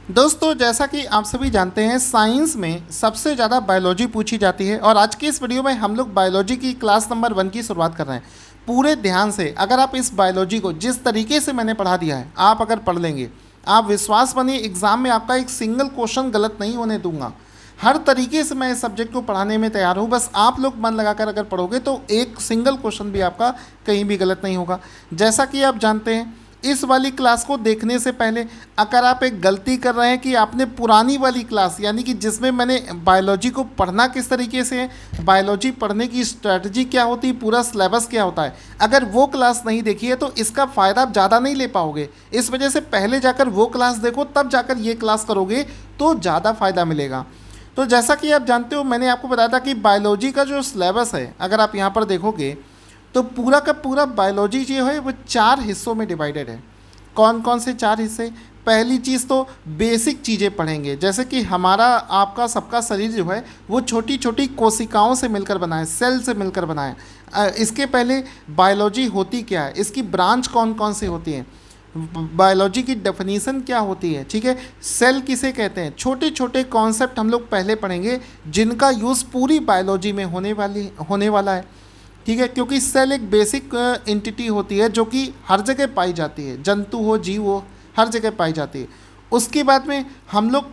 दोस्तों, जैसा कि आप सभी जानते हैं, साइंस में सबसे ज़्यादा बायोलॉजी पूछी जाती है और आज की इस वीडियो में हम लोग बायोलॉजी की क्लास नंबर 1 की शुरुआत कर रहे हैं। पूरे ध्यान से अगर आप इस बायोलॉजी को जिस तरीके से मैंने पढ़ा दिया है, आप अगर पढ़ लेंगे, आप विश्वास मानिए एग्ज़ाम में आपका एक सिंगल क्वेश्चन गलत नहीं होने दूंगा। हर तरीके से मैं इस सब्जेक्ट को पढ़ाने में तैयार हूँ। बस आप लोग मन लगाकर अगर पढ़ोगे तो एक सिंगल क्वेश्चन भी आपका कहीं भी गलत नहीं होगा। जैसा कि आप जानते हैं, इस वाली क्लास को देखने से पहले अगर आप एक गलती कर रहे हैं कि आपने पुरानी वाली क्लास, यानी कि जिसमें मैंने बायोलॉजी को पढ़ना किस तरीके से है, बायोलॉजी पढ़ने की स्ट्रेटजी क्या होती है, पूरा सिलेबस क्या होता है, अगर वो क्लास नहीं देखी है तो इसका फ़ायदा आप ज़्यादा नहीं ले पाओगे। इस वजह से पहले जाकर वो क्लास देखो, तब जाकर ये क्लास करोगे तो ज़्यादा फ़ायदा मिलेगा। तो जैसा कि आप जानते हो, मैंने आपको बताया था कि बायोलॉजी का जो सिलेबस है, अगर आप यहाँ पर देखोगे तो पूरा का पूरा बायोलॉजी जो है वो 4 हिस्सों में डिवाइडेड है। कौन कौन से 4 हिस्से? पहली चीज़ तो बेसिक चीज़ें पढ़ेंगे, जैसे कि हमारा आपका सबका शरीर जो है वो छोटी छोटी कोशिकाओं से मिलकर बना है, सेल से मिलकर बना है। इसके पहले बायोलॉजी होती क्या है, इसकी ब्रांच कौन कौन सी होती हैं, बायोलॉजी की डेफिनीशन क्या होती है, ठीक है, सेल किसे कहते हैं, छोटे छोटे कॉन्सेप्ट हम लोग पहले पढ़ेंगे जिनका यूज़ पूरी बायोलॉजी में होने वाला है। ठीक है, क्योंकि सेल एक बेसिक एंटिटी होती है जो कि हर जगह पाई जाती है, जंतु हो जीव हो हर जगह पाई जाती है। उसके बाद में हम लोग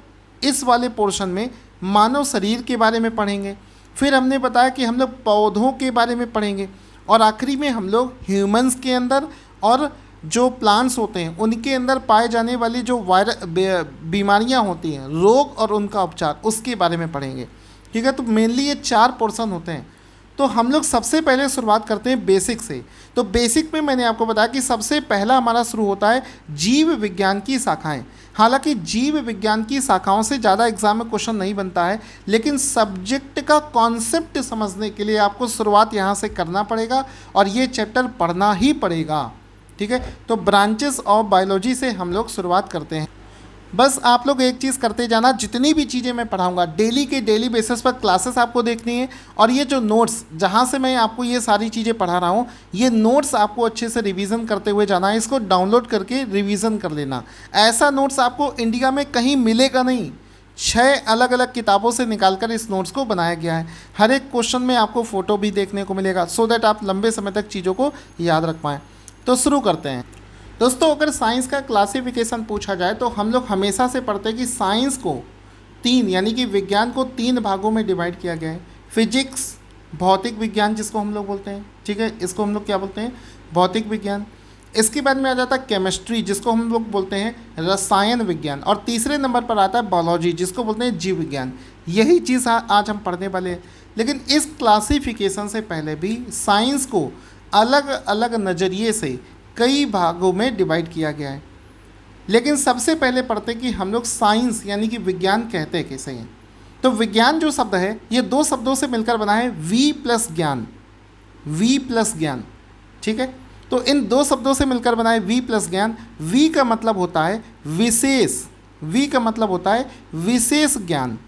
इस वाले पोर्शन में मानव शरीर के बारे में पढ़ेंगे, फिर हमने बताया कि हम लोग पौधों के बारे में पढ़ेंगे, और आखिरी में हम लोग ह्यूमंस के अंदर और जो प्लांट्स होते हैं उनके अंदर पाए जाने वाली जो बीमारियां होती हैं, रोग और उनका उपचार, उसके बारे में पढ़ेंगे। ठीक है, तो मेनली ये 4 पोर्शन होते हैं। तो हम लोग सबसे पहले शुरुआत करते हैं बेसिक से। तो बेसिक में मैंने आपको बताया कि सबसे पहला हमारा शुरू होता है जीव विज्ञान की शाखाएं। हालांकि जीव विज्ञान की शाखाओं से ज़्यादा एग्जाम में क्वेश्चन नहीं बनता है, लेकिन सब्जेक्ट का कॉन्सेप्ट समझने के लिए आपको शुरुआत यहाँ से करना पड़ेगा और ये चैप्टर पढ़ना ही पड़ेगा। ठीक है, तो ब्रांचेस ऑफ बायोलॉजी से हम लोग शुरुआत करते हैं। बस आप लोग एक चीज़ करते जाना, जितनी भी चीज़ें मैं पढ़ाऊंगा डेली के डेली बेसिस पर क्लासेस आपको देखनी है, और ये जो नोट्स जहाँ से मैं आपको ये सारी चीज़ें पढ़ा रहा हूँ, ये नोट्स आपको अच्छे से रिवीजन करते हुए जाना है। इसको डाउनलोड करके रिवीजन कर लेना। ऐसा नोट्स आपको इंडिया में कहीं मिलेगा नहीं। 6 अलग अलग किताबों से निकालकर इस नोट्स को बनाया गया है। हर एक क्वेश्चन में आपको फ़ोटो भी देखने को मिलेगा, सो दैट आप लंबे समय तक चीज़ों को याद रख पाएँ। तो शुरू करते हैं दोस्तों। अगर साइंस का क्लासिफिकेशन पूछा जाए तो हम लोग हमेशा से पढ़ते हैं कि साइंस को 3, यानी कि विज्ञान को 3 भागों में डिवाइड किया गया है। फिजिक्स, भौतिक विज्ञान जिसको हम लोग बोलते हैं, ठीक है, इसको हम लोग क्या बोलते हैं, भौतिक विज्ञान। इसके बाद में आ जाता है केमिस्ट्री, जिसको हम लोग बोलते हैं रसायन विज्ञान, और तीसरे नंबर पर आता है बायोलॉजी, जिसको बोलते हैं जीव विज्ञान। यही चीज़ आज हम पढ़ने वाले हैं। लेकिन इस क्लासिफिकेशन से पहले भी साइंस को अलग अलग नज़रिए से कई भागों में डिवाइड किया गया है। लेकिन सबसे पहले पढ़ते कि हम लोग साइंस यानी कि विज्ञान कहते हैं कैसे हैं। तो विज्ञान जो शब्द है ये 2 शब्दों से मिलकर बना है, वी प्लस ज्ञान, वी प्लस ज्ञान। ठीक है, तो इन 2 शब्दों से मिलकर बना है वी प्लस ज्ञान। वी का मतलब होता है विशेष, वी का मतलब होता है विशेष ज्ञान।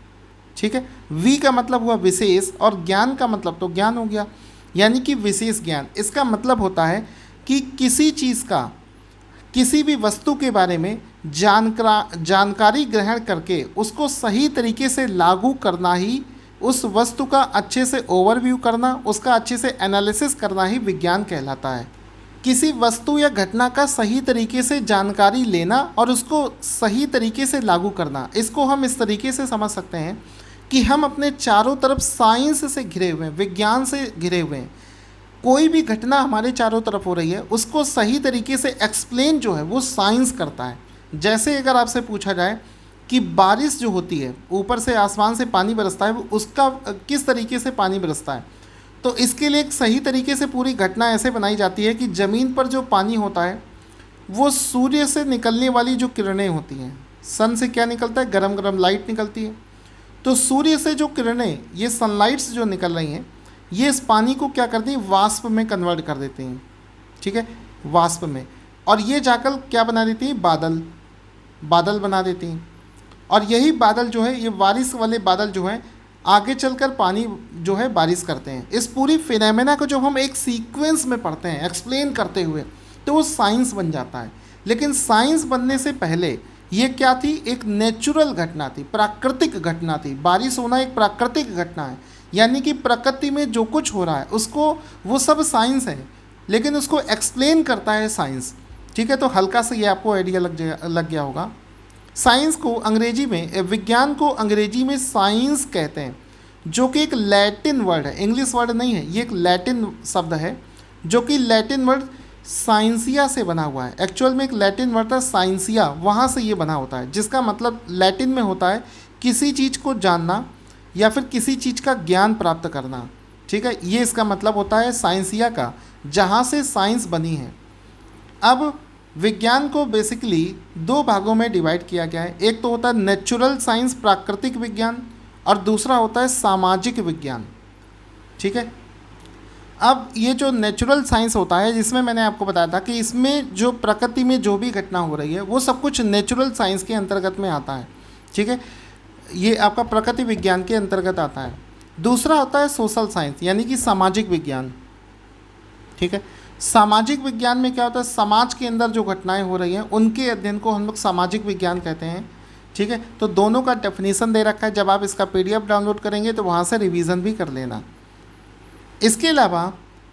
ठीक है, वी का मतलब हुआ विशेष और ज्ञान का मतलब तो ज्ञान हो गया, यानी कि विशेष ज्ञान। इसका मतलब होता है कि किसी चीज़ का, किसी भी वस्तु के बारे में जानकारी ग्रहण करके उसको सही तरीके से लागू करना ही, उस वस्तु का अच्छे से ओवरव्यू करना, उसका अच्छे से एनालिसिस करना ही विज्ञान कहलाता है। किसी वस्तु या घटना का सही तरीके से जानकारी लेना और उसको सही तरीके से लागू करना, इसको हम इस तरीके से समझ सकते हैं कि हम अपने चारों तरफ साइंस से घिरे हुए हैं, विज्ञान से घिरे हुए हैं। कोई भी घटना हमारे चारों तरफ हो रही है, उसको सही तरीके से एक्सप्लेन जो है वो साइंस करता है। जैसे अगर आपसे पूछा जाए कि बारिश जो होती है, ऊपर से आसमान से पानी बरसता है, वो उसका किस तरीके से पानी बरसता है, तो इसके लिए एक सही तरीके से पूरी घटना ऐसे बनाई जाती है कि ज़मीन पर जो पानी होता है वो सूर्य से निकलने वाली जो किरणें होती हैं, सन से क्या निकलता है, गरम गरम लाइट निकलती है, तो सूर्य से जो किरणें, ये सनलाइट्स जो निकल रही हैं, ये इस पानी को क्या करती हैं, वाष्प में कन्वर्ट कर देती हैं। ठीक है, वाष्प में, और ये जाकर क्या बना देती हैं, बादल, बादल बना देती हैं। और यही बादल जो है, ये बारिश वाले बादल जो हैं, आगे चलकर पानी जो है बारिश करते हैं। इस पूरी फिनोमेना को जो हम एक सीक्वेंस में पढ़ते हैं एक्सप्लेन करते हुए, तो वो साइंस बन जाता है। लेकिन साइंस बनने से पहले ये क्या थी, एक नेचुरल घटना थी, प्राकृतिक घटना थी। बारिश होना एक प्राकृतिक घटना है, यानी कि प्रकृति में जो कुछ हो रहा है उसको, वो सब साइंस है, लेकिन उसको एक्सप्लेन करता है साइंस। ठीक है, तो हल्का सा ये आपको आइडिया लग गया होगा। साइंस को अंग्रेजी में, विज्ञान को अंग्रेजी में साइंस कहते हैं, जो कि एक लैटिन वर्ड है, इंग्लिश वर्ड नहीं है, ये एक लैटिन शब्द है, जो कि लैटिन वर्ड साइंसिया से बना हुआ है। एक्चुअल में एक लैटिन वर्ड था साइंसिया, वहाँ से ये बना होता है, जिसका मतलब लैटिन में होता है किसी चीज़ को जानना या फिर किसी चीज़ का ज्ञान प्राप्त करना। ठीक है, ये इसका मतलब होता है साइंसिया का, जहाँ से साइंस बनी है। अब विज्ञान को बेसिकली दो भागों में डिवाइड किया गया है। एक तो होता है नेचुरल साइंस, प्राकृतिक विज्ञान, और दूसरा होता है सामाजिक विज्ञान। ठीक है, अब ये जो नेचुरल साइंस होता है, जिसमें मैंने आपको बताया था कि इसमें जो प्रकृति में जो भी घटना हो रही है वो सब कुछ नेचुरल साइंस के अंतर्गत में आता है। ठीक है, ये आपका प्रकृति विज्ञान के अंतर्गत आता है। दूसरा होता है सोशल साइंस, यानी कि सामाजिक विज्ञान। ठीक है, सामाजिक विज्ञान में क्या होता है, समाज के अंदर जो घटनाएं हो रही हैं उनके अध्ययन को हम लोग सामाजिक विज्ञान कहते हैं। ठीक है, तो दोनों का डेफिनेशन दे रखा है, जब आप इसका PDF डाउनलोड करेंगे तो वहाँ से रिवीजन भी कर लेना। इसके अलावा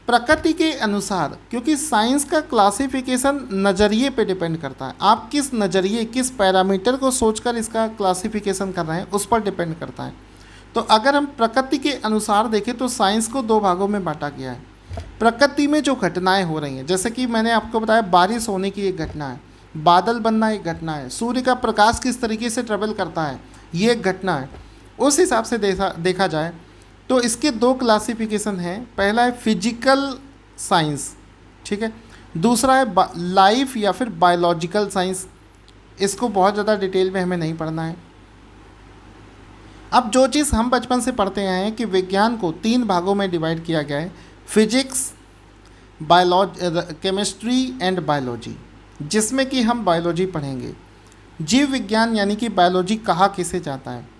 प्रकृति के अनुसार, क्योंकि साइंस का क्लासिफिकेशन नज़रिए पे डिपेंड करता है, आप किस नज़रिए, किस पैरामीटर को सोचकर इसका क्लासिफिकेशन कर रहे हैं उस पर डिपेंड करता है। तो अगर हम प्रकृति के अनुसार देखें तो साइंस को दो भागों में बांटा गया है। प्रकृति में जो घटनाएं हो रही हैं, जैसे कि मैंने आपको बताया बारिश होने की एक घटना है, बादल बनना एक घटना है, सूर्य का प्रकाश किस तरीके से ट्रेवल करता है ये एक घटना है। उस हिसाब से देखा जाए तो इसके दो क्लासिफिकेशन हैं। पहला है फिजिकल साइंस, ठीक है, दूसरा है लाइफ या फिर बायोलॉजिकल साइंस। इसको बहुत ज़्यादा डिटेल में हमें नहीं पढ़ना है। अब जो चीज़ हम बचपन से पढ़ते आए हैं कि विज्ञान को तीन भागों में डिवाइड किया गया है, फिजिक्स, केमिस्ट्री एंड बायोलॉजी, जिसमें कि हम बायोलॉजी पढ़ेंगे। जीव विज्ञान यानी कि बायोलॉजी कहा किसे जाता है।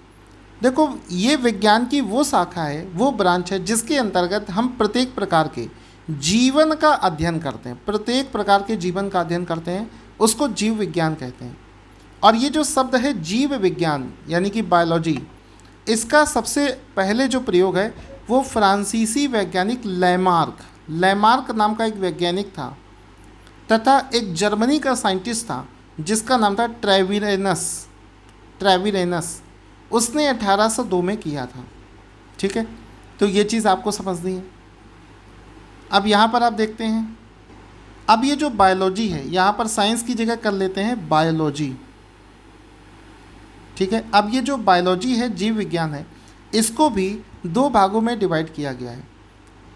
देखो, ये विज्ञान की वो शाखा है, वो ब्रांच है जिसके अंतर्गत हम प्रत्येक प्रकार के जीवन का अध्ययन करते हैं, प्रत्येक प्रकार के जीवन का अध्ययन करते हैं, उसको जीव विज्ञान कहते हैं। और ये जो शब्द है जीव विज्ञान यानी कि बायोलॉजी, इसका सबसे पहले जो प्रयोग है वो फ्रांसीसी वैज्ञानिक लैमार्क नाम का एक वैज्ञानिक था, तथा एक जर्मनी का साइंटिस्ट था जिसका नाम था ट्रेविरेनस। उसने 1802 में किया था। ठीक है, तो ये चीज़ आपको समझनी है। अब यहाँ पर आप देखते हैं, अब ये जो बायोलॉजी है, यहाँ पर साइंस की जगह कर लेते हैं बायोलॉजी। ठीक है, अब ये जो बायोलॉजी है, जीव विज्ञान है, इसको भी दो भागों में डिवाइड किया गया है।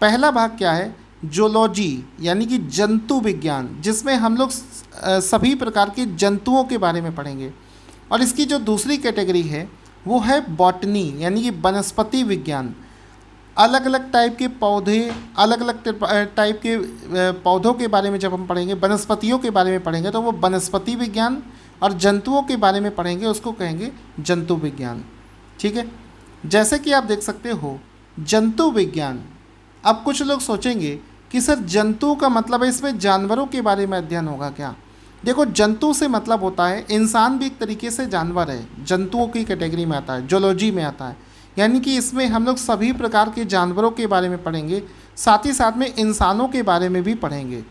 पहला भाग क्या है, जूलॉजी यानी कि जंतु विज्ञान, जिसमें हम लोग सभी प्रकार के जंतुओं के बारे में पढ़ेंगे। और इसकी जो दूसरी कैटेगरी है वो है बॉटनी यानी कि वनस्पति विज्ञान। अलग अलग टाइप के पौधे, अलग अलग टाइप के पौधों के बारे में जब हम पढ़ेंगे, वनस्पतियों के बारे में पढ़ेंगे, तो वो वनस्पति विज्ञान, और जंतुओं के बारे में पढ़ेंगे उसको कहेंगे जंतु विज्ञान। ठीक है, जैसे कि आप देख सकते हो जंतु विज्ञान। अब कुछ लोग सोचेंगे कि सर जंतु का मतलब है इसमें जानवरों के बारे में अध्ययन होगा क्या। देखो, जंतु से मतलब होता है इंसान भी एक तरीके से जानवर है, जंतुओं की कैटेगरी में आता है, जूलॉजी में आता है। यानी कि इसमें हम लोग सभी प्रकार के जानवरों के बारे में पढ़ेंगे, साथ ही साथ में इंसानों के बारे में भी पढ़ेंगे,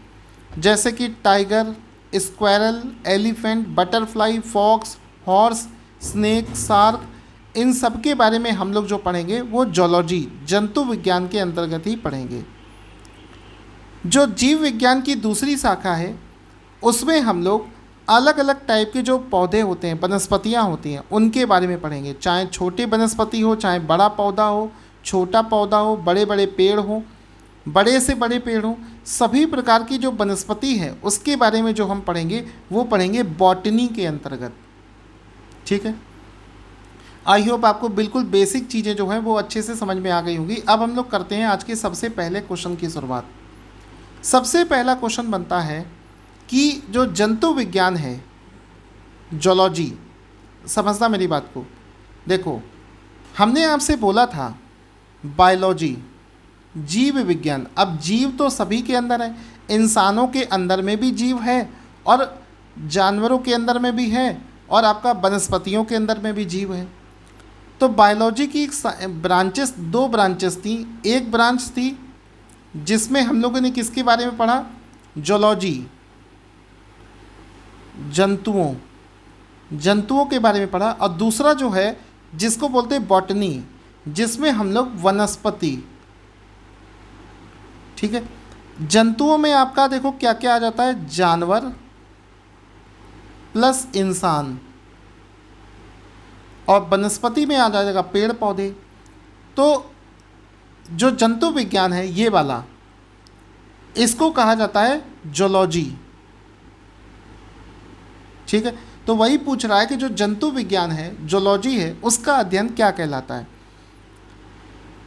जैसे कि tiger, squirrel, elephant, butterfly, fox, horse, snake, shark, इन सब के बारे में हम लोग जो पढ़ेंगे वो जूलॉजी, जंतु विज्ञान के अंतर्गत ही पढ़ेंगे। जो जीव विज्ञान की दूसरी शाखा है उसमें हम लोग अलग अलग टाइप के जो पौधे होते हैं, वनस्पतियाँ होती हैं, उनके बारे में पढ़ेंगे। चाहे छोटे वनस्पति हो, चाहे बड़ा पौधा हो, छोटा पौधा हो, बड़े बड़े पेड़ हो, बड़े से बड़े पेड़ हो, सभी प्रकार की जो वनस्पति है उसके बारे में जो हम पढ़ेंगे वो पढ़ेंगे बॉटनी के अंतर्गत। ठीक है, आई होप आपको बिल्कुल बेसिक चीज़ें जो हैं वो अच्छे से समझ में आ गई होंगी। अब हम लोग करते हैं आज के सबसे पहले क्वेश्चन की शुरुआत। सबसे पहला क्वेश्चन बनता है कि जो जंतु विज्ञान है, जूलॉजी, समझना मेरी बात को। देखो, हमने आपसे बोला था बायोलॉजी, जीव विज्ञान। अब जीव तो सभी के अंदर है, इंसानों के अंदर में भी जीव है और जानवरों के अंदर में भी है और आपका वनस्पतियों के अंदर में भी जीव है। तो बायोलॉजी की ब्रांचेस, 2 ब्रांचेस थी। एक ब्रांच थी जिसमें हम लोगों ने किसके बारे में पढ़ा, जूलॉजी, जंतुओं के बारे में पढ़ा, और दूसरा जो है जिसको बोलते हैं बॉटनी, जिसमें हम लोग वनस्पति, ठीक है। जंतुओं में आपका देखो क्या क्या आ जाता है, जानवर प्लस इंसान, और वनस्पति में आ जाएगा पेड़ पौधे। तो जो जंतु विज्ञान है ये वाला, इसको कहा जाता है जूलॉजी, ठीक है। तो वही पूछ रहा है कि जो जंतु विज्ञान है, जूलॉजी है, उसका अध्ययन क्या कहलाता है।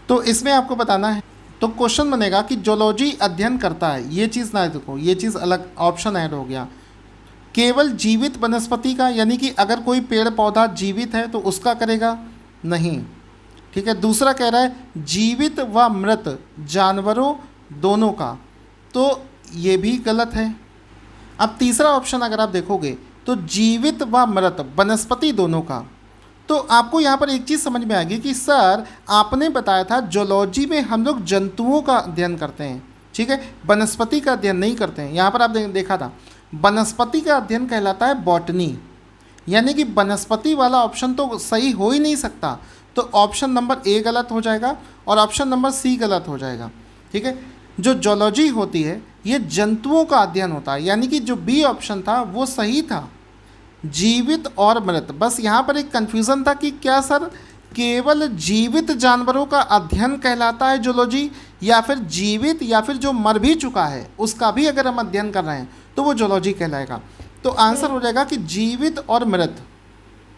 तो इसमें आपको बताना है, तो क्वेश्चन बनेगा कि जूलॉजी अध्ययन करता है, ये चीज़ ना देखो, ये चीज़ अलग ऑप्शन ऐड हो गया, केवल जीवित वनस्पति का, यानी कि अगर कोई पेड़ पौधा जीवित है तो उसका करेगा, नहीं, ठीक है। दूसरा कह रहा है जीवित व मृत जानवरों दोनों का, तो ये भी गलत है। अब तीसरा ऑप्शन अगर आप देखोगे तो जीवित व मृत वनस्पति दोनों का, तो आपको यहाँ पर एक चीज़ समझ में आएगी कि सर आपने बताया था जूलॉजी में हम लोग जंतुओं का अध्ययन करते हैं, ठीक है, वनस्पति का अध्ययन नहीं करते हैं। यहाँ पर आप देखा था वनस्पति का अध्ययन कहलाता है बॉटनी, यानी कि वनस्पति वाला ऑप्शन तो सही हो ही नहीं सकता। तो ऑप्शन नंबर ए गलत हो जाएगा और ऑप्शन नंबर सी गलत हो जाएगा, ठीक है। जो जूलॉजी होती है ये जंतुओं का अध्ययन होता है, यानी कि जो बी ऑप्शन था वो सही था, जीवित और मृत। बस यहाँ पर एक कन्फ्यूज़न था कि क्या सर केवल जीवित जानवरों का अध्ययन कहलाता है जूलॉजी, या फिर जीवित या फिर जो मर भी चुका है उसका भी अगर हम अध्ययन कर रहे हैं तो वो जूलॉजी कहलाएगा। तो आंसर हो जाएगा कि जीवित और मृत,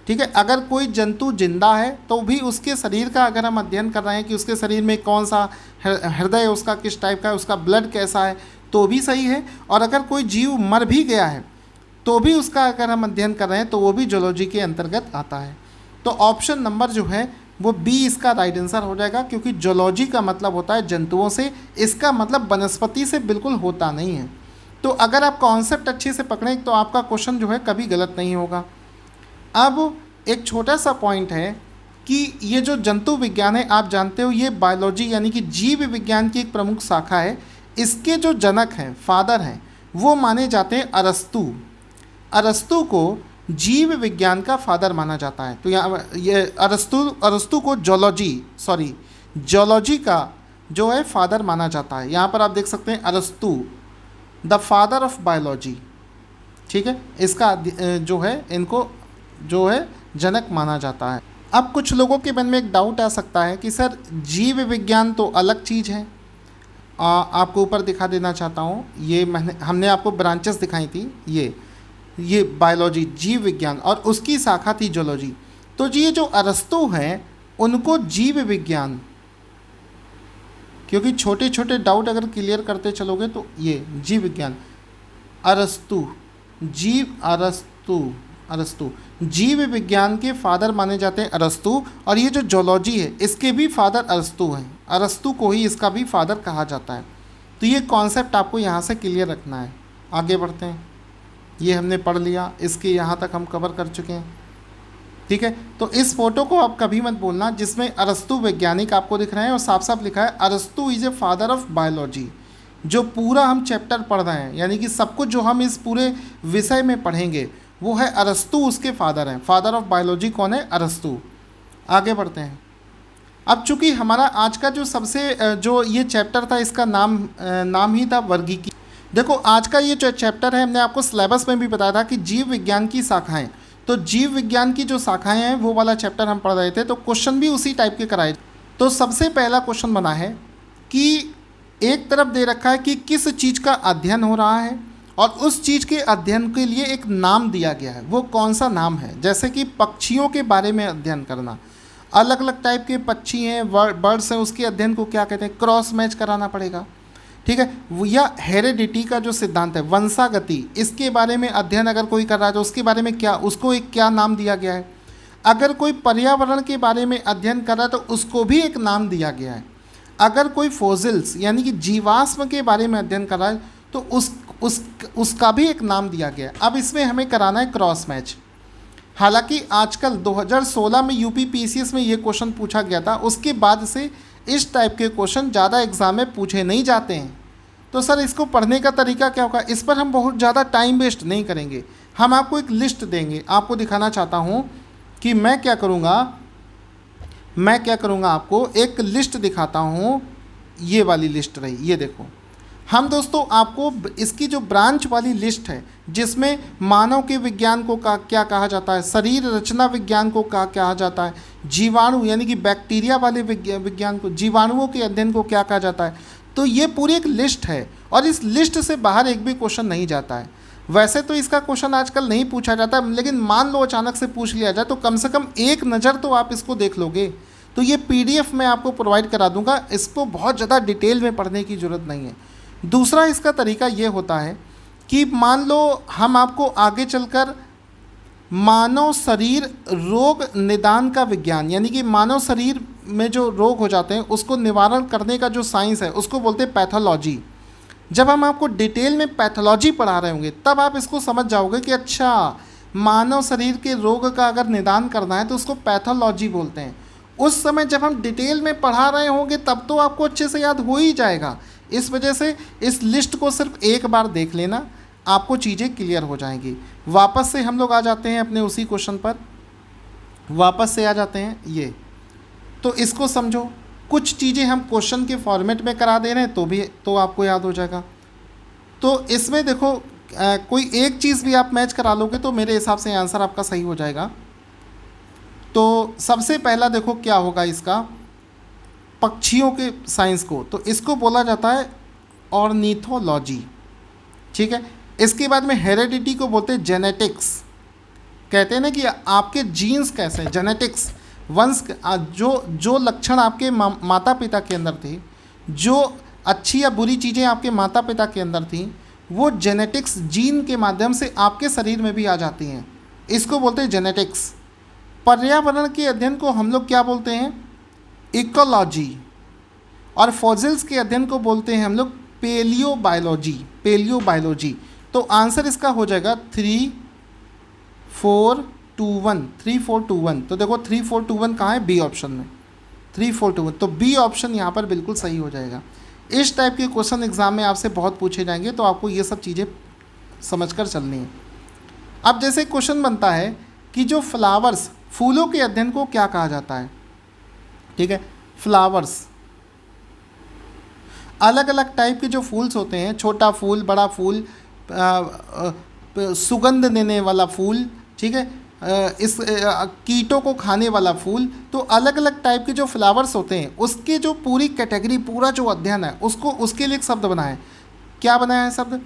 ठीक है। अगर कोई जंतु जिंदा है तो भी उसके शरीर का अगर हम अध्ययन कर रहे हैं कि उसके शरीर में कौन सा हृदय उसका किस टाइप का है, उसका ब्लड कैसा है, तो भी सही है। और अगर कोई जीव मर भी गया है तो भी उसका अगर हम अध्ययन कर रहे हैं तो वो भी जूलॉजी के अंतर्गत आता है। तो ऑप्शन नंबर जो है वो बी इसका राइट आंसर हो जाएगा, क्योंकि जूलॉजी का मतलब होता है जंतुओं से, इसका मतलब वनस्पति से बिल्कुल होता नहीं है। तो अगर आप कॉन्सेप्ट अच्छे से पकड़ें तो आपका क्वेश्चन जो है कभी गलत नहीं होगा। अब एक छोटा सा पॉइंट है कि ये जो जंतु विज्ञान है आप जानते हो ये बायोलॉजी यानी कि जीव विज्ञान की एक प्रमुख शाखा है। इसके जो जनक हैं, फादर हैं, वो माने जाते हैं अरस्तु। अरस्तु को जीव विज्ञान का फादर माना जाता है। तो यहाँ ये अरस्तु को जूलॉजी का जो है फादर माना जाता है। यहाँ पर आप देख सकते हैं अरस्तु द फादर ऑफ बायोलॉजी, ठीक है, इसका जो है इनको जो है जनक माना जाता है। अब कुछ लोगों के मन में एक डाउट आ सकता है कि सर जीव विज्ञान तो अलग चीज़ है। आपको ऊपर दिखा देना चाहता हूँ, ये हमने आपको ब्रांचेस दिखाई थी, ये बायोलॉजी जीव विज्ञान और उसकी शाखा थी जूलॉजी। तो जी ये जो अरस्तु हैं उनको जीव विज्ञान, क्योंकि छोटे छोटे डाउट अगर क्लियर करते चलोगे तो ये जीव विज्ञान अरस्तु जीव विज्ञान के फादर माने जाते हैं अरस्तु। और ये जो जूलॉजी है इसके भी फादर अरस्तु हैं, अरस्तु को ही इसका भी फादर कहा जाता है। तो ये कॉन्सेप्ट आपको यहाँ से क्लियर रखना है। आगे बढ़ते हैं, ये हमने पढ़ लिया, इसके यहाँ तक हम कवर कर चुके हैं, ठीक है। तो इस फोटो को आप कभी मत बोलना जिसमें अरस्तु वैज्ञानिक आपको दिख रहे हैं और साफ साफ लिखा है अरस्तु is a father of biology. जो पूरा हम चैप्टर पढ़ रहे हैं यानी कि सब कुछ जो हम इस पूरे विषय में पढ़ेंगे वो है अरस्तु उसके फादर हैं। फादर ऑफ बायोलॉजी कौन है? अरस्तु। आगे बढ़ते हैं। अब चूंकि हमारा आज का जो सबसे जो ये चैप्टर था इसका नाम ही था वर्गीकी। देखो आज का ये जो चैप्टर है हमने आपको सिलेबस में भी बताया था कि जीव विज्ञान की शाखाएं, तो जीव विज्ञान की जो शाखाएं हैं वो वाला चैप्टर हम पढ़ रहे थे, तो क्वेश्चन भी उसी टाइप के कराए। तो सबसे पहला क्वेश्चन बना है कि एक तरफ दे रखा है कि किस चीज़ का अध्ययन हो रहा है और उस चीज़ के अध्ययन के लिए एक नाम दिया गया है, वो कौन सा नाम है। जैसे कि पक्षियों के बारे में अध्ययन करना, अलग अलग टाइप के पक्षी हैं, बर्ड्स हैं, उसके अध्ययन को क्या कहते हैं, क्रॉस मैच कराना पड़ेगा, ठीक है। या हेरेडिटी का जो सिद्धांत है, वंशागति, इसके बारे में अध्ययन अगर कोई कर रहा है तो उसके बारे में क्या, उसको एक क्या नाम दिया गया है। अगर कोई पर्यावरण के बारे में अध्ययन कर रहा है तो उसको भी एक नाम दिया गया है। अगर कोई फोसिल्स यानी कि जीवाश्म के बारे में अध्ययन कर रहा है तो उसका भी एक नाम दिया गया है। अब इसमें हमें कराना है क्रॉस मैच। हालांकि आजकल 2016 में यूपी पीसीएस में ये क्वेश्चन पूछा गया था, उसके बाद से इस टाइप के क्वेश्चन ज़्यादा एग्जाम में पूछे नहीं जाते हैं। तो सर इसको पढ़ने का तरीका क्या होगा, इस पर हम बहुत ज़्यादा टाइम वेस्ट नहीं करेंगे। हम आपको एक लिस्ट देंगे, आपको दिखाना चाहता हूँ कि मैं क्या करूँगा आपको एक लिस्ट दिखाता हूँ। ये वाली लिस्ट रही, ये देखो। हम दोस्तों आपको इसकी जो ब्रांच वाली लिस्ट है, जिसमें मानव के विज्ञान को क्या कहा जाता है, शरीर रचना विज्ञान को क्या कहा जाता है, जीवाणु यानी कि बैक्टीरिया वाले विज्ञान को, जीवाणुओं के अध्ययन को क्या कहा जाता है। तो ये पूरी एक लिस्ट है और इस लिस्ट से बाहर एक भी क्वेश्चन नहीं जाता है। वैसे तो इसका क्वेश्चन आजकल नहीं पूछा जाता, लेकिन मान लो अचानक से पूछ लिया जाए तो कम से कम एक नज़र तो आप इसको देख लोगे। तो ये पीडीएफ मैं आपको प्रोवाइड करा दूंगा, इसको बहुत ज़्यादा डिटेल में पढ़ने की ज़रूरत नहीं है। दूसरा इसका तरीका ये होता है कि मान लो हम आपको आगे चलकर मानव शरीर रोग निदान का विज्ञान, यानी कि मानव शरीर में जो रोग हो जाते हैं उसको निवारण करने का जो साइंस है उसको बोलते हैं पैथोलॉजी। जब हम आपको डिटेल में पैथोलॉजी पढ़ा रहे होंगे तब आप इसको समझ जाओगे कि अच्छा, मानव शरीर के रोग का अगर निदान करना है तो उसको पैथोलॉजी बोलते हैं। उस समय जब हम डिटेल में पढ़ा रहे होंगे तब तो आपको अच्छे से याद हो ही जाएगा। इस वजह से इस लिस्ट को सिर्फ एक बार देख लेना, आपको चीज़ें क्लियर हो जाएंगी। वापस से हम लोग आ जाते हैं अपने उसी क्वेश्चन पर, वापस से आ जाते हैं ये। तो इसको समझो, कुछ चीज़ें हम क्वेश्चन के फॉर्मेट में करा दे रहे हैं तो आपको याद हो जाएगा। तो इसमें देखो कोई एक चीज़ भी आप मैच करा लोगे तो मेरे हिसाब से आंसर आपका सही हो जाएगा। तो सबसे पहला देखो क्या होगा इसका, पक्षियों के साइंस को, तो इसको बोला जाता है ऑर्निथोलॉजी, ठीक है। इसके बाद में हेरेडिटी को बोलते हैं जेनेटिक्स। कहते हैं ना कि आपके जीन्स कैसे हैं, जेनेटिक्स, वंश जो लक्षण आपके माता पिता के अंदर थे, जो अच्छी या बुरी चीज़ें आपके माता पिता के अंदर थी, वो जेनेटिक्स जीन के माध्यम से आपके शरीर में भी आ जाती हैं। इसको बोलते हैं जेनेटिक्स। पर्यावरण के अध्ययन को हम लोग क्या बोलते हैं, इकोलॉजी। और फॉसिल्स के अध्ययन को बोलते हैं हम लोग पेलियोबायोलॉजी। तो आंसर इसका हो जाएगा 3421। तो देखो 3421 कहाँ है, बी ऑप्शन में 3421। तो बी ऑप्शन यहाँ पर बिल्कुल सही हो जाएगा। इस टाइप के क्वेश्चन एग्जाम में आपसे बहुत पूछे जाएंगे, तो आपको ये सब चीज़ें समझकर चलनी है। अब जैसे क्वेश्चन बनता है कि जो फ्लावर्स, फूलों के अध्ययन को क्या कहा जाता है, ठीक है। फ्लावर्स, अलग अलग टाइप के जो फूल्स होते हैं, छोटा फूल, बड़ा फूल, सुगंध देने वाला फूल, ठीक है, इस कीटों को खाने वाला फूल। तो अलग अलग टाइप के जो फ्लावर्स होते हैं उसके जो पूरी कैटेगरी, पूरा जो अध्ययन है उसके लिए एक शब्द बना है। क्या बनाया है शब्द,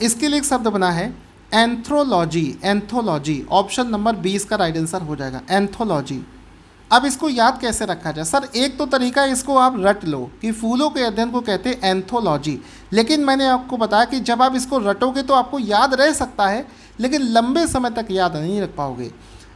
इसके लिए एक शब्द बना है एंथोलॉजी। ऑप्शन नंबर 20 का राइट आंसर हो जाएगा, एंथोलॉजी। अब इसको याद कैसे रखा जाए, सर एक तो तरीका है, इसको आप रट लो कि फूलों के अध्ययन को कहते हैं एंथोलॉजी। लेकिन मैंने आपको बताया कि जब आप इसको रटोगे तो आपको याद रह सकता है, लेकिन लंबे समय तक याद नहीं रख पाओगे।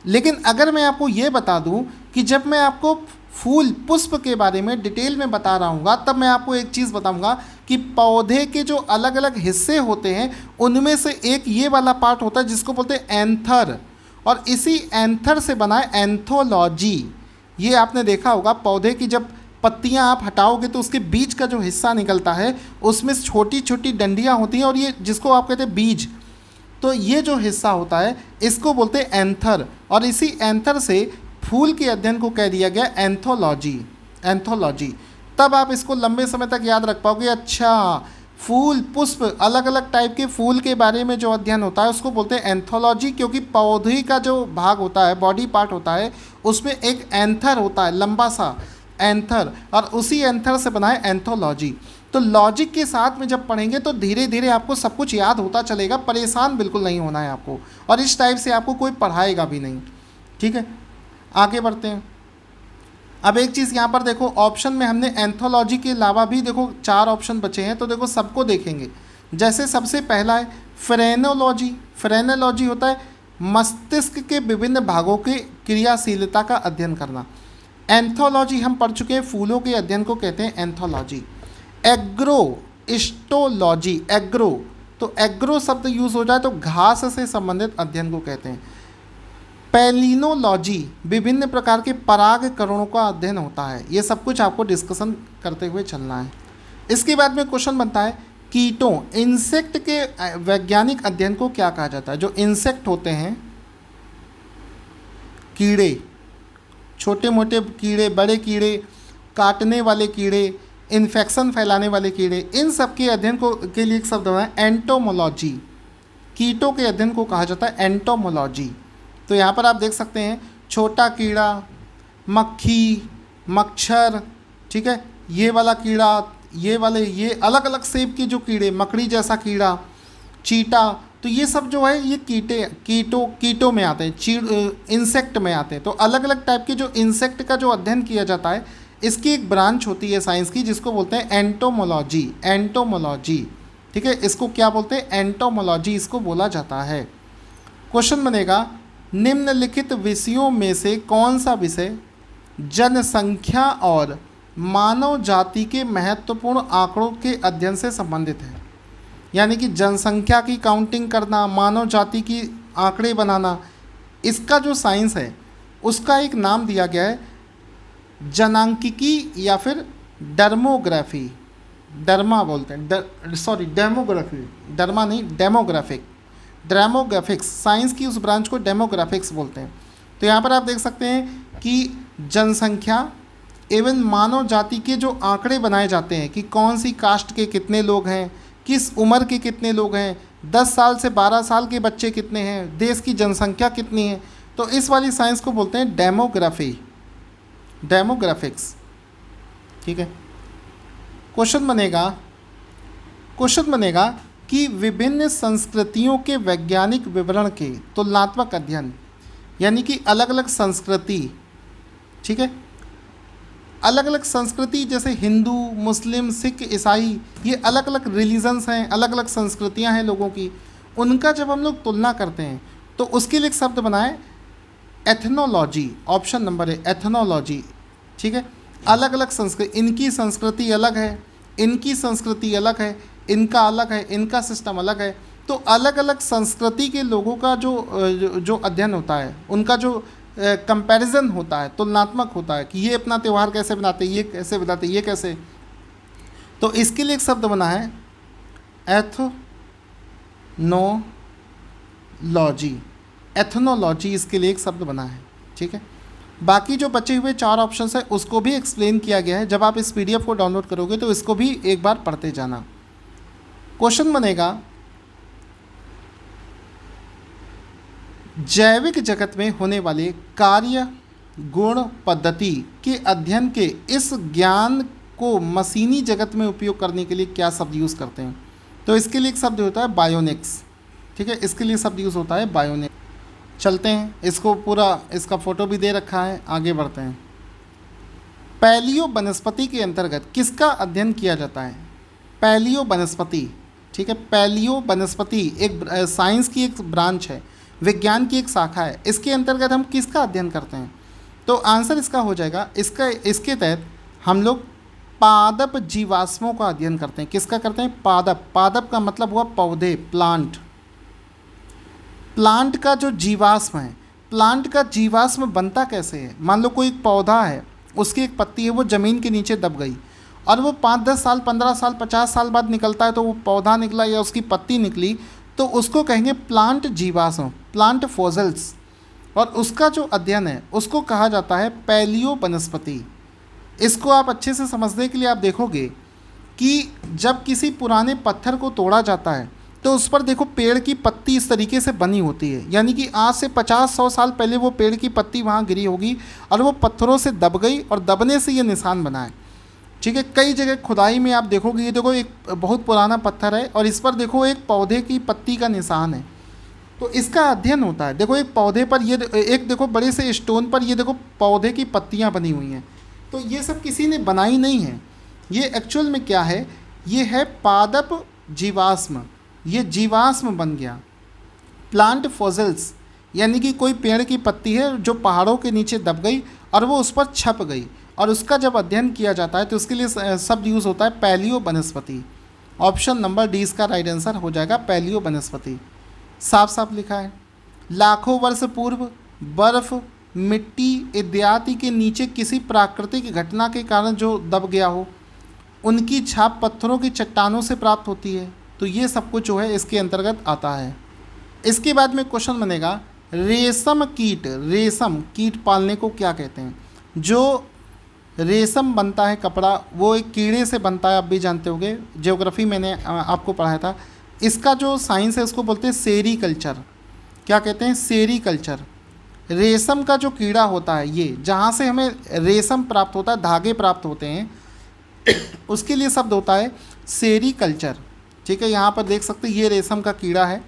लेकिन अगर मैं आपको ये बता दूं कि जब मैं आपको फूल, पुष्प के बारे में डिटेल में बता रहा हूँ, तब मैं आपको एक चीज़ बताऊँगा कि पौधे के जो अलग अलग हिस्से होते हैं उनमें से एक ये वाला पार्ट होता है जिसको बोलते हैं एंथर, और इसी एंथर से बना है एंथोलॉजी। ये आपने देखा होगा, पौधे की जब पत्तियां आप हटाओगे तो उसके बीच का जो हिस्सा निकलता है उसमें छोटी छोटी डंडियां होती हैं, और ये जिसको आप कहते हैं बीज, तो ये जो हिस्सा होता है इसको बोलते हैं एंथर। और इसी एंथर से फूल के अध्ययन को कह दिया गया एंथोलॉजी। तब आप इसको लंबे समय तक याद रख पाओगे। अच्छा, फूल, पुष्प, अलग अलग टाइप के फूल के बारे में जो अध्ययन होता है उसको बोलते हैं एंथोलॉजी, क्योंकि पौधे का जो भाग होता है, बॉडी पार्ट होता है, उसमें एक एंथर होता है, लंबा सा एंथर, और उसी एंथर से बना है एंथोलॉजी। तो लॉजिक के साथ में जब पढ़ेंगे तो धीरे धीरे आपको सब कुछ याद होता चलेगा, परेशान बिल्कुल नहीं होना है आपको, और इस टाइप से आपको कोई पढ़ाएगा भी नहीं, ठीक है। आगे बढ़ते हैं। अब एक चीज़ यहाँ पर देखो, ऑप्शन में हमने एंथोलॉजी के अलावा भी देखो 4 ऑप्शन बचे हैं, तो देखो सबको देखेंगे। जैसे सबसे पहला है फ्रेनोलॉजी। फ्रेनोलॉजी होता है मस्तिष्क के विभिन्न भागों की क्रियाशीलता का अध्ययन करना। एंथोलॉजी हम पढ़ चुके हैं, फूलों के अध्ययन को कहते हैं एंथोलॉजी। एग्रोइस्टोलॉजी, एग्रो, तो एग्रो शब्द यूज़ हो जाए तो घास से संबंधित अध्ययन को कहते हैं। पैलिनोलॉजी विभिन्न प्रकार के परागकणों का अध्ययन होता है। ये सब कुछ आपको डिस्कशन करते हुए चलना है। इसके बाद में क्वेश्चन बनता है कीटों इंसेक्ट के वैज्ञानिक अध्ययन को क्या कहा जाता है। जो इंसेक्ट होते हैं, कीड़े, छोटे मोटे कीड़े, बड़े कीड़े, काटने वाले कीड़े, इन्फेक्शन फैलाने वाले कीड़े, इन सब के अध्ययन को के लिए एक शब्द है एंटोमोलॉजी। कीटों के अध्ययन को कहा जाता है एंटोमोलॉजी। तो यहाँ पर आप देख सकते हैं छोटा कीड़ा, मक्खी, मच्छर, ठीक है, ये वाला कीड़ा, ये वाले, ये अलग अलग शेप के जो कीड़े, मकड़ी जैसा कीड़ा, चीटा, तो ये सब जो है ये कीटों में आते हैं, इंसेक्ट में आते हैं। तो अलग अलग टाइप के जो इंसेक्ट का जो अध्ययन किया जाता है, इसकी एक ब्रांच होती है साइंस की जिसको बोलते हैं एंटोमोलॉजी। एंटोमोलॉजी, ठीक है, इसको क्या बोलते हैं? एंटोमोलॉजी इसको बोला जाता है। क्वेश्चन बनेगा निम्नलिखित विषयों में से कौन सा विषय जनसंख्या और मानव जाति के महत्वपूर्ण आंकड़ों के अध्ययन से संबंधित है। यानी कि जनसंख्या की काउंटिंग करना, मानव जाति की आंकड़े बनाना, इसका जो साइंस है उसका एक नाम दिया गया है जनांकिकी या फिर डर्मोग्राफी। डर्मा बोलते हैं, सॉरी डेमोग्राफी, डर्मा नहीं, डेमोग्राफिक्स। साइंस की उस ब्रांच को डेमोग्राफिक्स बोलते हैं। तो यहाँ पर आप देख सकते हैं कि जनसंख्या एवं मानव जाति के जो आंकड़े बनाए जाते हैं कि कौन सी कास्ट के कितने लोग हैं, किस उम्र के कितने लोग हैं, 10 साल से 12 साल के बच्चे कितने हैं, देश की जनसंख्या कितनी है, तो इस वाली साइंस को बोलते हैं डेमोग्राफी, डेमोग्राफिक्स। ठीक है। क्वेश्चन बनेगा कि विभिन्न संस्कृतियों के वैज्ञानिक विवरण के तुलनात्मक अध्ययन, यानी कि अलग अलग संस्कृति, ठीक है, अलग अलग संस्कृति जैसे हिंदू, मुस्लिम, सिख, ईसाई, ये अलग अलग रिलीजन्स हैं, अलग अलग संस्कृतियां हैं लोगों की, उनका जब हम लोग तुलना करते हैं तो उसके लिए एक शब्द बनाए एथनोलॉजी। ऑप्शन नंबर है एथनोलॉजी। ठीक है, अलग अलग संस्कृति, इनकी संस्कृति अलग है, इनकी संस्कृति अलग है, इनका अलग है, इनका सिस्टम अलग है। तो अलग अलग संस्कृति के लोगों का जो अध्ययन होता है, उनका जो कंपैरिजन होता है, तुलनात्मक होता है कि ये अपना त्यौहार कैसे बनाते, ये कैसे बनाते, ये कैसे, तो इसके लिए एक शब्द बना है एथनोलॉजी। एथनोलॉजी इसके लिए एक शब्द बना है। ठीक है, बाकी जो बचे हुए 4 ऑप्शंस है उसको भी एक्सप्लेन किया गया है। जब आप इस PDF को डाउनलोड करोगे तो इसको भी एक बार पढ़ते जाना। क्वेश्चन बनेगा जैविक जगत में होने वाले कार्य, गुण, पद्धति के अध्ययन के इस ज्ञान को मशीनी जगत में उपयोग करने के लिए क्या शब्द यूज़ करते हैं? तो इसके लिए एक शब्द होता है बायोनिक्स। ठीक है, इसके लिए शब्द यूज़ होता है बायोनिक्स। चलते हैं, इसको पूरा, इसका फ़ोटो भी दे रखा है, आगे बढ़ते हैं। पैलियो वनस्पति के अंतर्गत किसका अध्ययन किया जाता है? पैलियो वनस्पति। ठीक है, पैलियो वनस्पति एक साइंस की एक ब्रांच है, विज्ञान की एक शाखा है। इसके अंतर्गत हम किसका अध्ययन करते हैं? तो आंसर इसका हो जाएगा, इसके तहत हम लोग पादप जीवाश्मों का अध्ययन करते हैं। किसका करते हैं? पादप। पादप का मतलब हुआ पौधे, प्लांट। प्लांट का जो जीवाश्म है, प्लांट का जीवाश्म बनता कैसे है? मान लो कोई एक पौधा है, उसकी एक पत्ती है, वो ज़मीन के नीचे दब गई और वो 5-10 साल, 15 साल, 50 साल बाद निकलता है, तो वो पौधा निकला या उसकी पत्ती निकली, तो उसको कहेंगे प्लांट जीवाश्म, प्लांट फॉसिल्स। और उसका जो अध्ययन है उसको कहा जाता है पैलियो वनस्पति। इसको आप अच्छे से समझने के लिए आप देखोगे कि जब किसी पुराने पत्थर को तोड़ा जाता है तो उस पर देखो पेड़ की पत्ती इस तरीके से बनी होती है, यानी कि आज से 50-100 साल पहले वो पेड़ की पत्ती वहाँ गिरी होगी और वो पत्थरों से दब गई और दबने से ये निशान बना है। ठीक है, कई जगह खुदाई में आप देखोगे, ये देखो एक बहुत पुराना पत्थर है और इस पर देखो एक पौधे की पत्ती का निशान है, तो इसका अध्ययन होता है। देखो एक पौधे पर ये एक देखो बड़े से स्टोन पर ये देखो पौधे की पत्तियां बनी हुई हैं, तो ये सब किसी ने बनाई नहीं है। ये एक्चुअल में क्या है? ये है पादप जीवाश्म, ये जीवाश्म बन गया। प्लांट फॉसिल्स यानी कि कोई पेड़ की पत्ती है जो पहाड़ों के नीचे दब गई और वो उस पर छप गई, और उसका जब अध्ययन किया जाता है तो उसके लिए शब्द यूज़ होता है पैलियो वनस्पति। ऑप्शन नंबर डी इसका राइट आंसर हो जाएगा पैलियो वनस्पति। साफ साफ लिखा है। लाखों वर्ष पूर्व बर्फ, मिट्टी इत्यादि के नीचे किसी प्राकृतिक घटना के कारण जो दब गया हो, उनकी छाप पत्थरों की चट्टानों से प्राप्त होती है। तो ये सब कुछ जो है इसके अंतर्गत आता है। इसके बाद में क्वेश्चन बनेगा, रेशम कीट पालने को क्या कहते हैं? जो रेशम बनता है कपड़ा, वो एक कीड़े से बनता है, आप भी जानते होंगे, ज्योग्राफी मैंने आपको पढ़ाया था। इसका जो साइंस है उसको बोलते हैं सेरीकल्चर। क्या कहते हैं? सेरीकल्चर। रेशम का जो कीड़ा होता है, ये जहाँ से हमें रेशम प्राप्त होता है, धागे प्राप्त होते हैं, उसके लिए शब्द होता है सेरीकल्चर। ठीक है, यहाँ पर देख सकते हैं ये रेशम का कीड़ा है,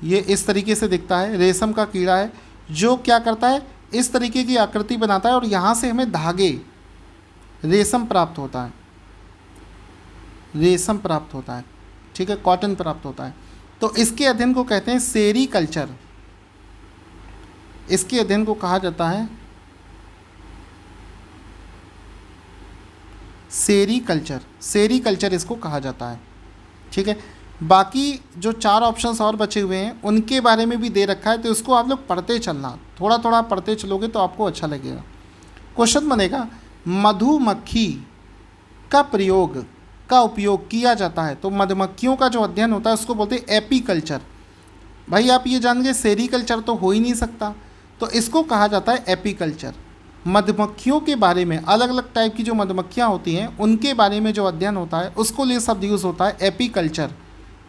ये इस तरीके से दिखता है, रेशम का कीड़ा है जो क्या करता है, इस तरीके की आकृति बनाता है और यहाँ से हमें धागे, रेशम प्राप्त होता है, रेशम प्राप्त होता है। ठीक है, कॉटन प्राप्त होता है। तो इसके अध्ययन को कहते हैं सेरीकल्चर। इसके अध्ययन को कहा जाता है सेरीकल्चर। सेरीकल्चर इसको कहा जाता है। ठीक है, बाकी जो 4 ऑप्शंस और बचे हुए हैं उनके बारे में भी दे रखा है, तो इसको आप लोग पढ़ते चलना, थोड़ा थोड़ा पढ़ते चलोगे तो आपको अच्छा लगेगा। क्वेश्चन बनेगा, मधुमक्खी का उपयोग किया जाता है। तो मधुमक्खियों का जो अध्ययन होता है उसको बोलते हैं एपीकल्चर। भाई आप ये जान गए सेरीकल्चर तो हो ही नहीं सकता, तो इसको कहा जाता है एपीकल्चर। मधुमक्खियों के बारे में, अलग अलग टाइप की जो मधुमक्खियाँ होती हैं उनके बारे में जो अध्ययन होता है उसको लिए शब्द यूज़ होता है एपीकल्चर।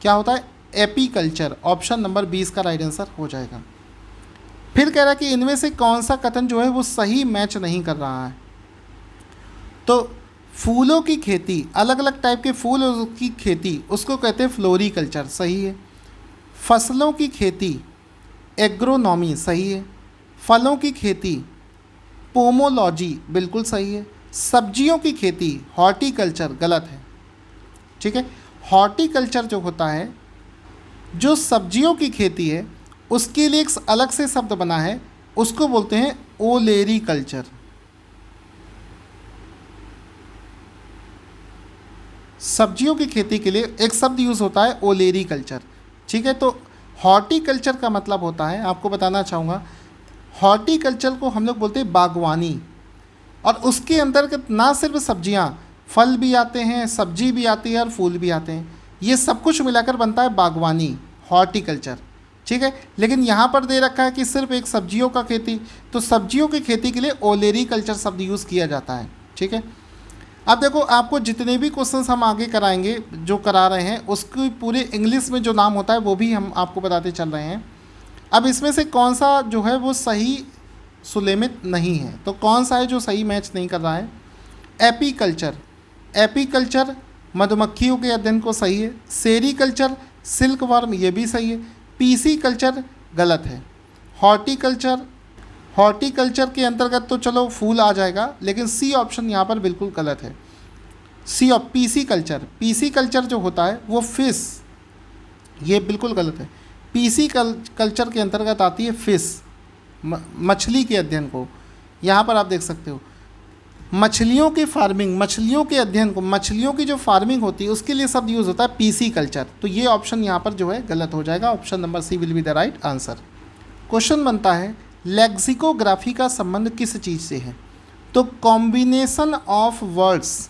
क्या होता है? एपीकल्चर। ऑप्शन नंबर 20 का राइट आंसर हो जाएगा। फिर कह रहा है कि इनमें से कौन सा कथन जो है वो सही मैच नहीं कर रहा है। तो फूलों की खेती, अलग अलग टाइप के फूलों की खेती, उसको कहते हैं फ्लोरीकल्चर, सही है। फसलों की खेती एग्रोनॉमी, सही है। फलों की खेती पोमोलॉजी, बिल्कुल सही है। सब्जियों की खेती हॉर्टिकल्चर, गलत है। ठीक है, हॉर्टिकल्चर जो होता है, जो सब्जियों की खेती है, उसके लिए एक अलग से शब्द बना है, उसको बोलते हैं ओलेरीकल्चर। सब्जियों की खेती के लिए एक शब्द यूज़ होता है ओलेरीकल्चर। ठीक है, तो हॉर्टिकल्चर का मतलब होता है, आपको बताना चाहूँगा, हॉर्टिकल्चर को हम लोग बोलते हैं बागवानी, और उसके अंतर्गत ना सिर्फ सब्जियां, फल भी आते हैं, सब्जी भी आती है और फूल भी आते हैं, ये सब कुछ मिलाकर बनता है बागवानी, हॉर्टिकल्चर। ठीक है, लेकिन यहाँ पर दे रखा है कि सिर्फ एक सब्जियों का खेती, तो सब्जियों की खेती के लिए ओलेरीकल्चर शब्द यूज़ किया जाता है। ठीक है, अब देखो आपको जितने भी क्वेश्चंस हम आगे कराएंगे, जो करा रहे हैं, उसकी पूरे इंग्लिश में जो नाम होता है वो भी हम आपको बताते चल रहे हैं। अब इसमें से कौन सा जो है वो सही सुलेमित नहीं है, तो कौन सा है जो सही मैच नहीं कर रहा है? एपीकल्चर। एपीकल्चर मधुमक्खियों के अध्ययन को सही है। सेरीकल्चर सिल्क वर्म, ये भी सही है। पीसी कल्चर गलत है। हॉर्टिकल्चर के अंतर्गत तो चलो फूल आ जाएगा, लेकिन सी ऑप्शन यहाँ पर बिल्कुल गलत है। सी ऑफ पीसी कल्चर जो होता है वो फिश, ये बिल्कुल गलत है। पीसी कल्चर के अंतर्गत आती है फिश, मछली के अध्ययन को। यहाँ पर आप देख सकते हो मछलियों की फार्मिंग, मछलियों के अध्ययन को, मछलियों की जो फार्मिंग होती है उसके लिए शब्द यूज़ होता है पीसी कल्चर। तो ये ऑप्शन यहाँ पर जो है गलत हो जाएगा। Option number C will be the right answer. Question बनता है, लेक्सिकोग्राफी का संबंध किस चीज़ से है? तो कॉम्बिनेशन ऑफ वर्ड्स,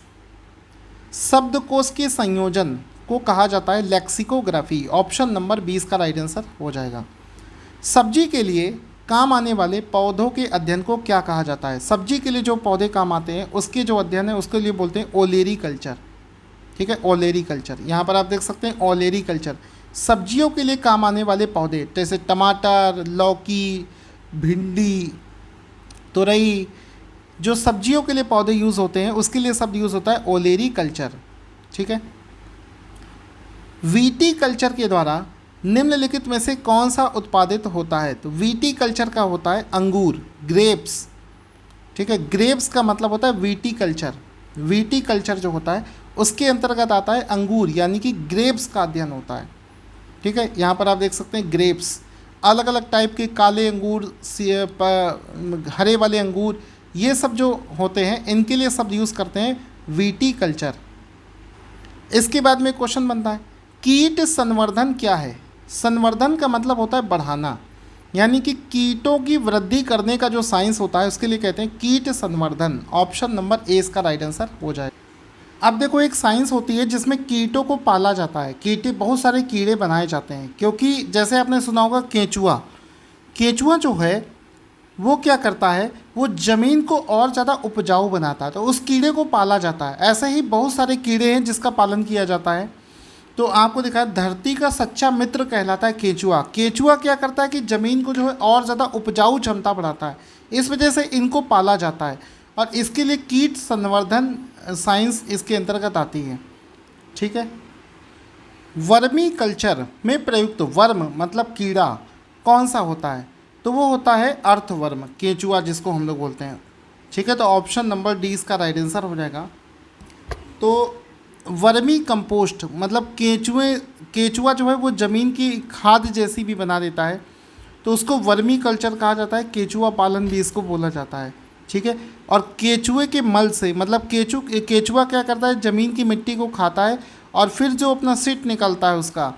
शब्दकोश के संयोजन को कहा जाता है लेक्सिकोग्राफी। ऑप्शन नंबर 20 का राइट आंसर हो जाएगा। सब्जी के लिए काम आने वाले पौधों के अध्ययन को क्या कहा जाता है? सब्जी के लिए जो पौधे काम आते हैं उसके जो अध्ययन है उसके लिए बोलते हैं ओलेरीकल्चर। ठीक है, ओलेरीकल्चर। यहाँ पर आप देख सकते हैं ओलेरीकल्चर। सब्जियों के लिए काम आने वाले पौधे जैसे टमाटर, लौकी, भिंडी, तुरई, जो सब्जियों के लिए पौधे यूज़ होते हैं उसके लिए शब्द यूज़ होता है ओलेरीकल्चर। ठीक है, वीटीकल्चर के द्वारा निम्नलिखित में से कौन सा उत्पादित होता है? तो वीटीकल्चर का होता है अंगूर, ग्रेप्स। ठीक है, ग्रेप्स का मतलब होता है वीटीकल्चर। वीटीकल्चर जो होता है उसके अंतर्गत आता है अंगूर, यानी कि ग्रेप्स का अध्ययन होता है। ठीक है, यहाँ पर आप देख सकते हैं ग्रेप्स, अलग अलग टाइप के काले अंगूर, हरे वाले अंगूर, ये सब जो होते हैं इनके लिए शब्द यूज़ करते हैं वीटीकल्चर। इसके बाद में क्वेश्चन बनता है, कीट संवर्धन क्या है? संवर्धन का मतलब होता है बढ़ाना। यानी कि कीटों की वृद्धि करने का जो साइंस होता है उसके लिए कहते हैं कीट संवर्धन। ऑप्शन नंबर ए इसका राइट आंसर हो जाए। अब देखो एक साइंस होती है जिसमें कीटों को पाला जाता है, कीटे बहुत सारे कीड़े बनाए जाते हैं, क्योंकि जैसे आपने सुना होगा केंचुआ, केंचुआ जो है वो क्या करता है, वो ज़मीन को और ज़्यादा उपजाऊ बनाता है, तो उस कीड़े को पाला जाता है। ऐसे ही बहुत सारे कीड़े हैं जिसका पालन किया जाता है। तो आपको दिखा है धरती का सच्चा मित्र कहलाता है केंचुआ। केंचुआ क्या करता है कि ज़मीन को जो है और ज़्यादा उपजाऊ क्षमता बढ़ाता है, इस वजह से इनको पाला जाता है और इसके लिए कीट संवर्धन साइंस इसके अंतर्गत आती है। ठीक है। वर्मी कल्चर में प्रयुक्त वर्म मतलब कीड़ा कौन सा होता है, तो वो होता है अर्थवर्म, केंचुआ जिसको हम लोग बोलते हैं। ठीक है, तो ऑप्शन नंबर डी इसका राइट आंसर हो जाएगा। तो वर्मी कंपोस्ट मतलब केंचुआ जो है वो ज़मीन की खाद जैसी भी बना देता है, तो उसको वर्मी कल्चर कहा जाता है, केंचुआ पालन भी इसको बोला जाता है। ठीक है। और केंचुए के मल से मतलब केंचुआ क्या करता है, ज़मीन की मिट्टी को खाता है और फिर जो अपना सिट निकलता है, उसका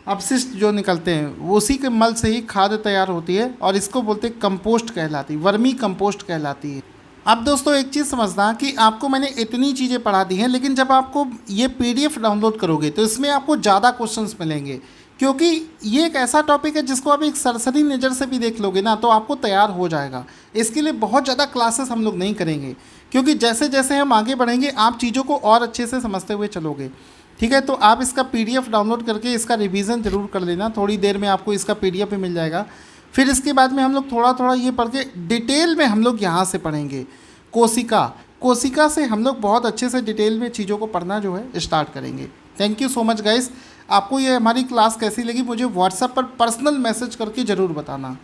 अपशिष्ट जो निकलते हैं, वो उसी के मल से ही खाद तैयार होती है और इसको बोलते हैं कंपोस्ट कहलाती है, वर्मी कंपोस्ट कहलाती है। अब दोस्तों एक चीज़ समझना कि आपको मैंने इतनी चीज़ें पढ़ा दी हैं, लेकिन जब आपको ये पीडीएफ डाउनलोड करोगे तो इसमें आपको ज़्यादा क्वेश्चंस मिलेंगे, क्योंकि ये एक ऐसा टॉपिक है जिसको आप एक सरसरी नज़र से भी देख लोगे ना तो आपको तैयार हो जाएगा। इसके लिए बहुत ज़्यादा क्लासेस हम लोग नहीं करेंगे, क्योंकि जैसे जैसे हम आगे बढ़ेंगे आप चीज़ों को और अच्छे से समझते हुए चलोगे। ठीक है, तो आप इसका पीडीएफ डाउनलोड करके इसका रिवीजन ज़रूर कर लेना, थोड़ी देर में आपको इसका पीडीएफ भी मिल जाएगा। फिर इसके बाद में हम लोग थोड़ा थोड़ा ये पढ़ के डिटेल में हम लोग यहाँ से पढ़ेंगे। कोशिका से हम लोग बहुत अच्छे से डिटेल में चीज़ों को पढ़ना जो है स्टार्ट करेंगे। Thank you so much guys. आपको ये हमारी क्लास कैसी लगी मुझे व्हाट्सएप पर पर्सनल मैसेज करके ज़रूर बताना।